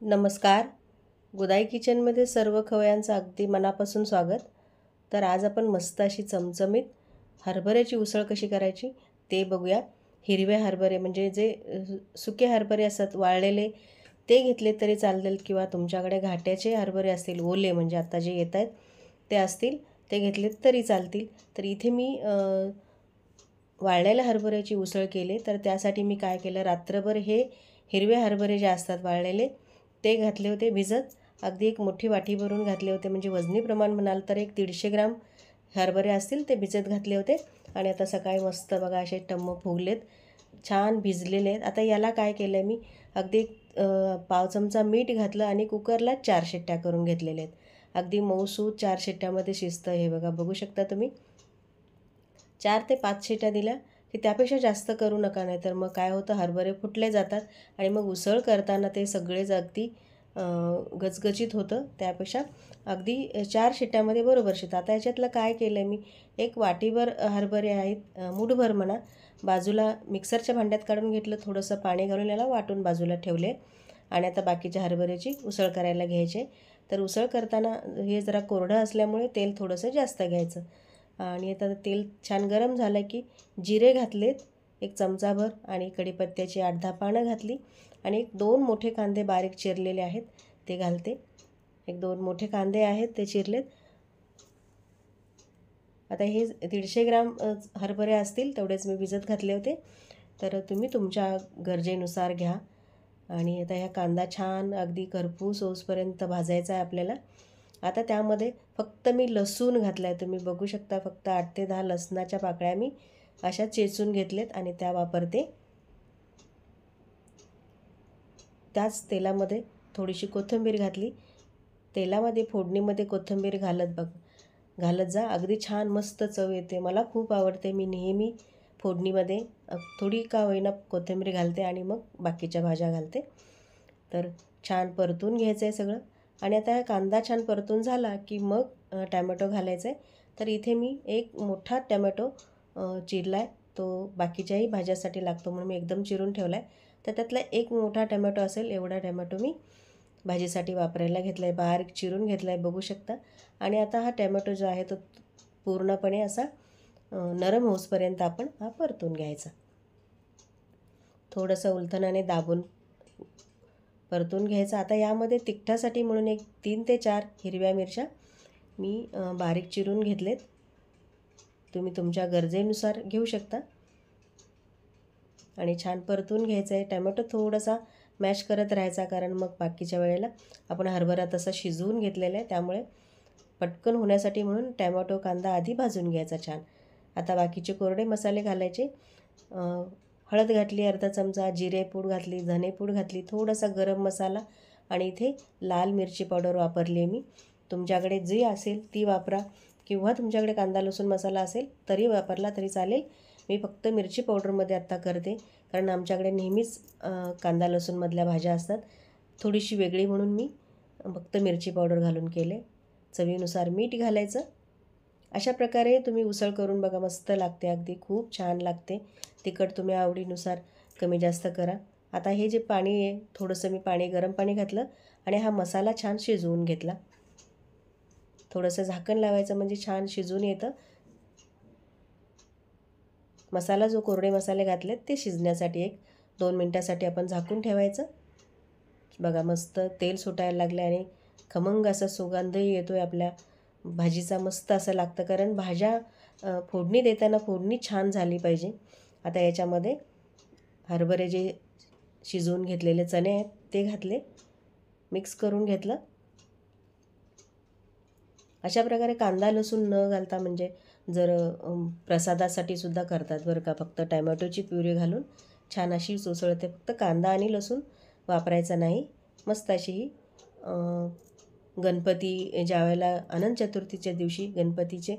नमस्कार. गोदाई किचनमध्ये सर्व खवयांचं अगदी मनापासून स्वागत. तर आज आपण मस्त अशी चमचमीत हरभऱ्याची उसळ कशी करायची ते बघूया. हिरवे हरभरे म्हणजे जे सुके हरभरे असतात वाळलेले ते घेतले तरी चालेल, किंवा तुमच्याकडे घाट्याचे हरभरे असतील ओले म्हणजे आता जे येत आहेत ते असतील ते घेतलेत तरी चालतील. तर इथे मी वाळलेल्या हरभऱ्याची उसळ केली. तर त्यासाठी मी काय केलं, रात्रभर हे हिरवे हरभरे जे असतात वाळलेले ते घातले होते भिजत. अगदी एक मोठी वाटी भरून घातले होते, म्हणजे वजनी प्रमाण म्हणाल तर एक 150 ग्राम हरभरे असतील ते भिजत घातले होते. आणि आता सकाळी मस्त बघा असे टम्म फुगलेत, छान भिजलेले आहेत. आता याला काय केलं आहे मी, अगदी पाव चमचा मीठ घातलं आणि कुकरला 4 शिट्ट्या करून घेतलेल्या आहेत. अगदी मऊसूत 4 शिट्ट्यामध्ये शिजतं हे बघा, बघू शकता तुम्ही. 4 ते 5 शिट्ट्या दिल्या की त्यापेक्षा जास्त करू नका, नाही तर मग काय होतं हरभरे फुटले जातात आणि मग उसळ करताना ते सगळेच अगदी गचगचीत होतं. त्यापेक्षा अगदी 4 शिट्ट्यामध्ये बरोबर शिजतं. आता याच्यातलं काय केलं आहे मी, एक वाटीभर हरभरे आहेत, मूठभर म्हणा, बाजूला मिक्सरच्या भांड्यात काढून घेतलं, थोडंसं पाणी घालून याला वाटून बाजूला ठेवले. आणि आता बाकीच्या हरभऱ्याची उसळ करायला घ्यायचे. तर उसळ करताना हे जरा कोरडं असल्यामुळे तेल थोडंसं जास्त घ्यायचं. आणि आता तेल छान गरम झालं की जिरे घातलेत 1 चमचाभर, आणि कढीपत्त्याची 8-10 पानं घातली, आणि 2 मोठे कांदे बारीक चिरलेले आहेत ते घालते. 1-2 मोठे कांदे आहेत ते चिरलेत. आता हे 150 ग्राम हरभरे असतील तेवढेच मी भिजत घातले होते. तर तुम्ही तुमच्या गरजेनुसार घ्या. आणि आता ह्या कांदा छान अगदी खरपूस होईपर्यंत भाजायचा आहे आपल्याला. आता त्यामध्ये फक्त मी लसूण घातला आहे, तुम्ही बघू शकता. फक्त 8 ते 10 लसणाच्या पाकळ्या मी अशा चेचून घेतलेत आणि त्या वापरते. त्याच तेलामध्ये थोडीशी कोथिंबीर घातली. तेलामध्ये फोडणीमध्ये कोथिंबीर घालत जा, अगदी छान मस्त चव येते. मला खूप आवडते. मी नेहमी फोडणीमध्ये थोडी का होईना कोथिंबीर घालते आणि मग बाकीच्या भाज्या घालते. तर छान परतून घ्यायचं आहे सगळं. आणि आता कांदा छान परतून झाला की मग टॅमॅटो घालायचा आहे. तर इथे मी एक मोठा टॅमॅटो चिरला आहे, तो बाकीच्याही भाज्यासाठी लागतो म्हणून मी एकदम चिरून ठेवला आहे. तर त्यातला एक मोठा टॅमॅटो असेल एवढा टॅमॅटो मी भाजीसाठी वापरायला घेतला आहे, बारीक चिरून घेतला आहे, बघू शकता. आणि आता हा टॅमॅटो जो आहे तो पूर्णपणे असा नरम होईपर्यंत आपण हा परतून घ्यायचा. थोडंसं उलथनाने दाबून परतून घ्यायचा. आता यामध्ये तिखटासाठी म्हणून एक 3 ते 4 हिरव्या मिरच्या मी बारीक चिरून घेतलेत. तुम्ही तुमच्या गरजेनुसार घेऊ शकता. आणि छान परतून घ्यायचं आहे. टॅमॅटो थोडासा मॅश करत राहायचा, कारण मग बाकीच्या वेळेला आपण हरभरा तसा शिजवून घेतलेला आहे, त्यामुळे पटकन होण्यासाठी म्हणून टॅमॅटो कांदा आधी भाजून घ्यायचा छान. आता बाकीचे कोरडे मसाले घालायचे. हळद घातली अर्धा चमचा, जिरेपूड घातली, धनेपूड घातली, थोडासा गरम मसाला, आणि इथे लाल मिरची पावडर वापरली मी. तुमच्याकडे जी असेल ती वापरा, किंवा तुमच्याकडे कांदा लसूण मसाला असेल तरी वापरला तरी चालेल. मी फक्त मिरची पावडरमध्ये आत्ता करते, कारण आमच्याकडे नेहमीच कांदा लसूणमधल्या भाज्या असतात. थोडीशी वेगळी म्हणून मी फक्त मिरची पावडर घालून केले. चवीनुसार मीठ घालायचं. अशा प्रकारे तुम्ही उसळ करून बघा, मस्त लागते, अगदी खूप छान लागते. तिखट तुम्ही आवडीनुसार कमी जास्त करा. आता हे जे पाणी आहे, थोडंसं मी गरम पाणी घातलं आणि हा मसाला छान शिजवून घेतला. थोडंसं झाकण लावायचं म्हणजे छान शिजून येतं. मसाला जो कोरडे मसाले घातलेत ते शिजण्यासाठी 1-2 मिनटासाठी आपण झाकून ठेवायचं. बघा मस्त तेल सुटायला लागलं आणि खमंग असा सुगंधही येतो आहे आपल्या भाजीचा, मस्त असं लागतं, कारण भाज्या फोडणी देताना फोडणी छान झाली पाहिजे. आता याच्यामध्ये हरभरे जे शिजवून घेतलेले चणे आहेत ते घातले, मिक्स करून घेतलं. अशा प्रकारे कांदा लसूण न घालता, म्हणजे जर प्रसादासाठी सुद्धा करतात बरं का, फक्त टॅमॅटोची प्युरी घालून छान अशी उसळते. फक्त कांदा आणि लसूण वापरायचा नाही. मस्त अशी ही गणपती ज्यावेळेला अनंत चतुर्थीच्या दिवशी गणपतीचे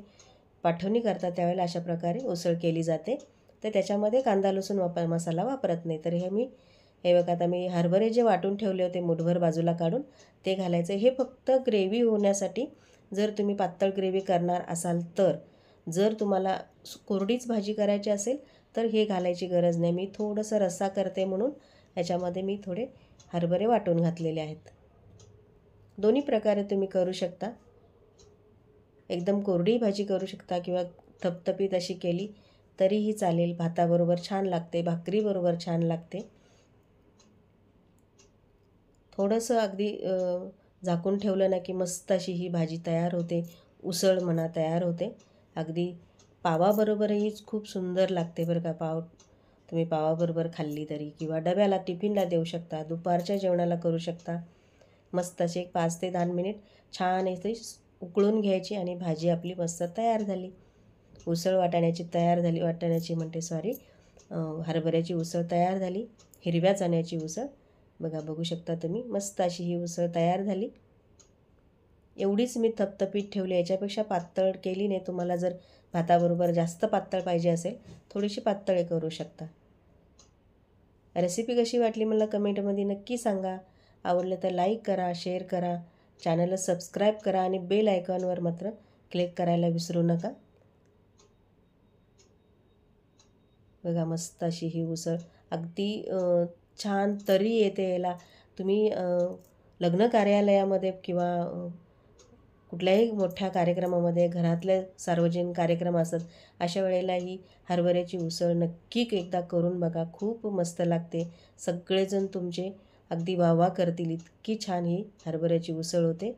पाठवणी करतात त्यावेळेला अशा प्रकारे उसळ केली जाते. तर त्याच्यामध्ये कांदा लसूण मसाला वापरत नाही. तर हे बघा, आता मी हरभरे जे वाटून ठेवले होते मुठभर बाजूला काढून ते घालायचं. हे फक्त ग्रेव्ही होण्यासाठी, जर तुम्ही पातळ ग्रेव्ही करणार असाल तर. जर तुम्हाला कोरडीच भाजी करायची असेल तर हे घालायची गरज नाही. मी थोडंसं रस्सा करते म्हणून याच्यामध्ये मी थोडे हरभरे वाटून घातलेले आहेत. दोन्ही प्रकारे तुम्ही करू शकता. एकदम कोरडी भाजी करू शकता किंवा थपथपीत अशी केली तरीही चालेल. भाताबरोबर छान लागते, भाकरीबरोबर छान लागते. थोडंसं अगदी झाकून ठेवलं ना की मस्त अशी ही भाजी तयार होते. उसळ म्हणा तयार होते. अगदी पावाबरोबरही खूप सुंदर लागते बरं का. पाव तुम्ही पावाबरोबर खाल्ली तरी किंवा डब्याला टिफिनला देऊ शकता, दुपारच्या जेवणाला करू शकता. मस्त अशी एक 5 ते 10 मिनिट छान इथे उकळून घ्यायची आणि भाजी आपली मस्त तयार झाली. उसळ वाटाण्याची म्हणते सॉरी, हरभऱ्याची उसळ तयार झाली. हिरव्या चण्याची उसळ बघू शकता तुम्ही. मस्त अशी ही उसळ तयार झाली. एवढीच मी थपथपीत ठेवली, याच्यापेक्षा पातळ केली नाही. तुम्हाला जर भाताबरोबर जास्त पातळ पाहिजे असेल थोडीशी पातळ करू शकता. रेसिपी कशी वाटली मला कमेंटमध्ये नक्की सांगा. आवडलं तर लाईक करा, शेअर करा, चॅनलला सबस्क्राईब करा आणि बेल आयकॉनवर मात्र क्लिक करायला विसरू नका. बघा मस्त अशी ही उसळ अगदी छान तरी येते याला. तुम्ही लग्न कार्यालयामध्ये किंवा कुठल्याही मोठ्या कार्यक्रमामध्ये, घरातले सार्वजनिक कार्यक्रम असतात अशा वेळेला ही हरभऱ्याची उसळ नक्की एकदा करून बघा. खूप मस्त लागते. सगळेजण तुमचे अगदी वाह वाह करतील, इतकी छान ही हरभऱ्याची उसळ होते.